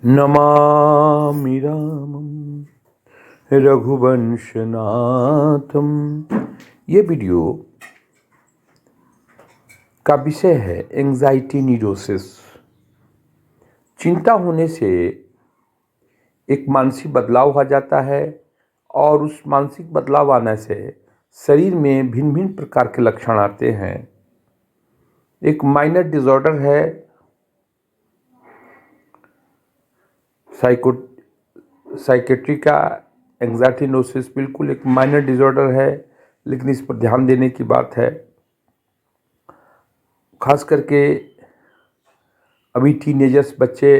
नमामि रामं रघुवंशनाथम। ये वीडियो का विषय है एंजाइटी न्यूरोसिस। चिंता होने से एक मानसिक बदलाव आ जाता है और उस मानसिक बदलाव आने से शरीर में भिन्न भिन्न प्रकार के लक्षण आते हैं। एक माइनर डिसऑर्डर है, साइकेट्री का एंजाइटी न्यूरोसिस बिल्कुल एक माइनर डिसऑर्डर है, लेकिन इस पर ध्यान देने की बात है। खास करके अभी टीनेजर्स बच्चे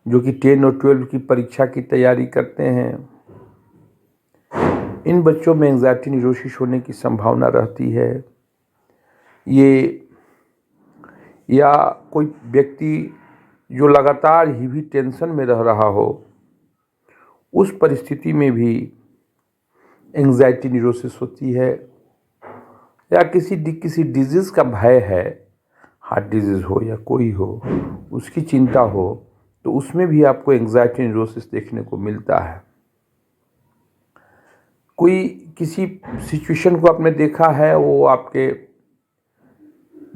जो कि 10 और 12 की परीक्षा की तैयारी करते हैं, इन बच्चों में एंजाइटी न्यूरोसिस होने की संभावना रहती है। या कोई व्यक्ति जो लगातार ही भी टेंशन में रह रहा हो, उस परिस्थिति में भी एंजाइटी न्यूरोसिस होती है। या किसी डिजीज़ का भय है, हार्ट डिजीज़ हो या कोई हो, उसकी चिंता हो, तो उसमें भी आपको एंजाइटी न्यूरोसिस देखने को मिलता है। कोई किसी सिचुएशन को आपने देखा है, वो आपके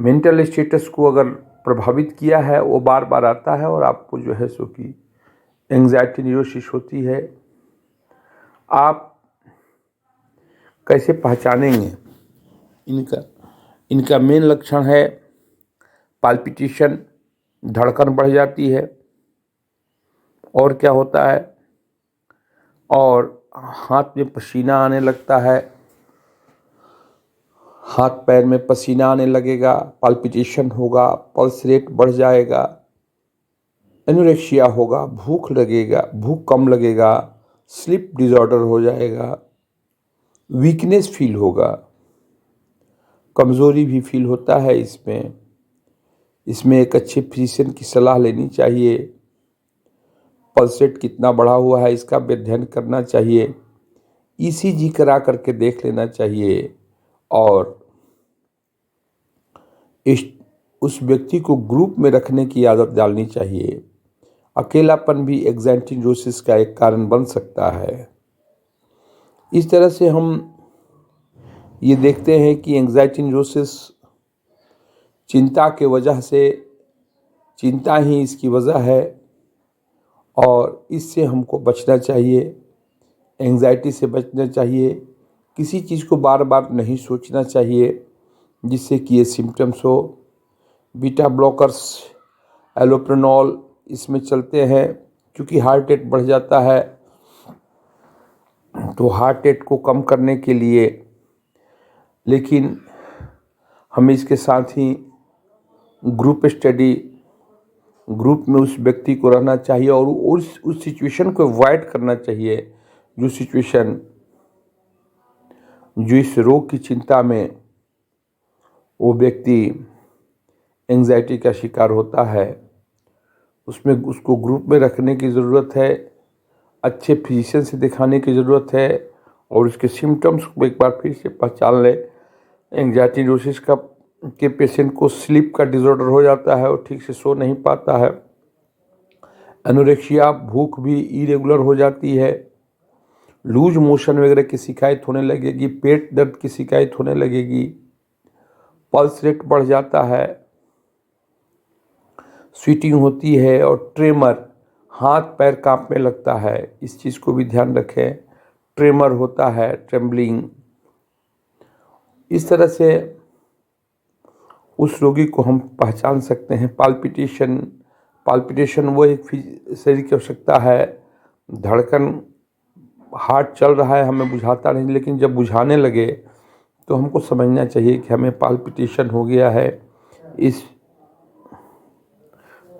मेंटल स्टेटस को अगर प्रभावित किया है, वो बार बार आता है और आपको जो है सो कि एंजाइटी न्यूरोसिस होती है। आप कैसे पहचानेंगे इनका मेन लक्षण है पाल्पिटेशन, धड़कन बढ़ जाती है। और क्या होता है, और हाथ में पसीना आने लगता है, हाथ पैर में पसीना आने लगेगा, पाल्पिटेशन होगा, पल्स रेट बढ़ जाएगा, एनोरेक्सिया होगा, भूख कम लगेगा, स्लीप डिसऑर्डर हो जाएगा, वीकनेस फील होगा, कमज़ोरी भी फील होता है। इसमें एक अच्छे फिजिशियन की सलाह लेनी चाहिए। पल्स रेट कितना बढ़ा हुआ है इसका भी अध्ययन करना चाहिए। ईसीजी करा करके देख लेना चाहिए और उस व्यक्ति को ग्रुप में रखने की आदत डालनी चाहिए। अकेलापन भी एंजाइटी न्यूरोसिस का एक कारण बन सकता है। इस तरह से हम ये देखते हैं कि एंजाइटी न्यूरोसिस चिंता के वजह से, चिंता ही इसकी वजह है और इससे हमको बचना चाहिए। एंजाइटी से बचना चाहिए, किसी चीज़ को बार बार नहीं सोचना चाहिए जिससे कि ये सिम्टम्स हो। बीटा ब्लॉकर्स, एलोप्रेनॉल इसमें चलते हैं, क्योंकि हार्ट रेट बढ़ जाता है। तो हार्ट रेट को कम करने के लिए, लेकिन हमें इसके साथ ही ग्रुप में उस व्यक्ति को रहना चाहिए और उस सिचुएशन को अवॉइड करना चाहिए जो इस रोग की चिंता में वो व्यक्ति एंजाइटी का शिकार होता है। उसमें उसको ग्रुप में रखने की ज़रूरत है, अच्छे फिजिशियन से दिखाने की ज़रूरत है और उसके सिम्टम्स को एक बार फिर से पहचान ले। एंजाइटी न्यूरोसिस के पेशेंट को स्लीप का डिसऑर्डर हो जाता है और ठीक से सो नहीं पाता है। एनोरेक्सिया, भूख भी इरेगुलर हो जाती है, लूज मोशन वगैरह की शिकायत होने लगेगी, पेट दर्द की शिकायत होने लगेगी, पल्स रेट बढ़ जाता है, स्वेटिंग होती है और ट्रेमर, हाथ पैर कांपने लगता है। इस चीज़ को भी ध्यान रखें। ट्रेमर होता है, ट्रेम्बलिंग। इस तरह से उस रोगी को हम पहचान सकते हैं। पाल्पिटेशन वो एक शरीर की आवश्यकता है। धड़कन, हार्ट चल रहा है, हमें बुझाता नहीं, लेकिन जब बुझाने लगे तो हमको समझना चाहिए कि हमें पाल्पिटेशन हो गया है। इस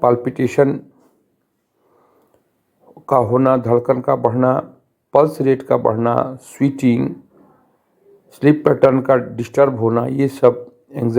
पाल्पिटेशन का होना, धड़कन का बढ़ना, पल्स रेट का बढ़ना, स्वेटिंग, स्लीप पैटर्न का डिस्टर्ब होना, ये सब एंजाइटी